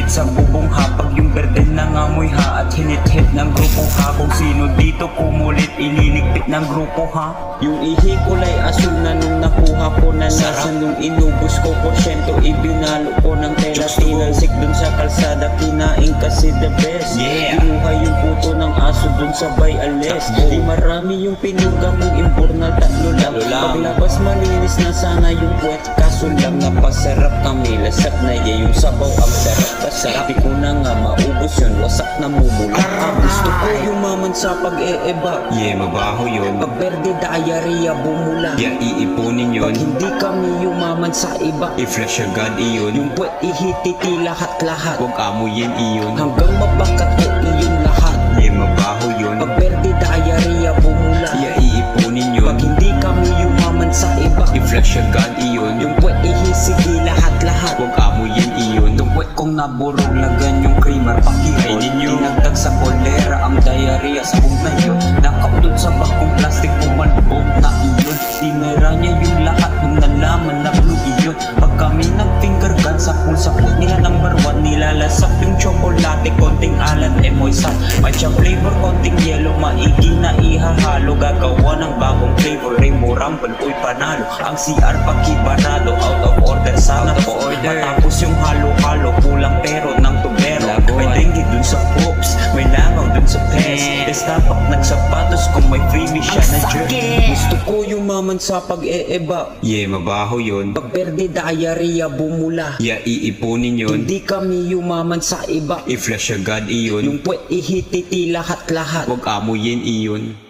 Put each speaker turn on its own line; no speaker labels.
sa bubong ha. Pag yung berde nangamoy ha, at hinit-hit ng grupo ha. Kung sino dito kumulit, ililigpit ng grupo ha.
Yung ihi kulay asul na nung nakuha ko na nasa nung inubos ko porsyento, ibinalo ko ng tela. Tinalsik dun sa kalsada, kinain kasi the best. Kinuha yung puto ng aso dun sa bay ales. Di marami yung pinuga mong imbornal, tatlo lang. Paglabas malinis na sana yung puwet, kaso lang napasarap kami. Lasap na yung sabaw ang sarap. Sabi ko na nga maubos yun, wasak na mumula. Gusto ko yumaman sa pag-e-eba.
Mabaho yun.
Pag berde diarrhea bumula.
Iipunin yun.
Pag hindi kami yumaman sa iba,
I-flash agad iyon.
yung puwet ihititi lahat-lahat.
Huwag amuyin iyon.
Hanggang mabakat ko iyon lahat.
Mabaho yun.
Pag berde diarrhea bumula.
Iipunin yun.
Pag hindi kami yumaman sa iba,
I-flash agad iyon.
yung puwet ihisigi lahat-lahat.
Huwag amuyin iyon.
Yung puwet kong naburog, lagan yung creamer pakihol.
Kainin nyo.
Tinagdag sa kolera ang diarrhea sa buong na yun. Nakaudot sa bakong plastic, pumalbog na iyon. Tinira niya yung lahat nung nalaman na blue iyon. Pag kami nag-finger gun sa pool nila number 1, nilalasap yung tsokolate, konting alat, emoy sal. Matcha flavor, konting yellow, maigi na ihahalo. Gagawa ng bagong flavor, Rainbow Rumble, uy panalo. Ang CR pakibarado, out of order sana po. Matapos yung halo-halo, kulang pero ng tubero. May dengue dun sa poops, may langaw dun sa pes. Destapak nagsapatos kung may freebie siya na jerky. Gusto ko yumaman sa pag-e-eba.
Mabaho yun.
Pag berde diarrhea bumula.
Iipunin yun.
Hindi kami yumaman sa iba.
I-flash agad iyon.
Yung puwet ihititi lahat-lahat.
Huwag amuyin iyon.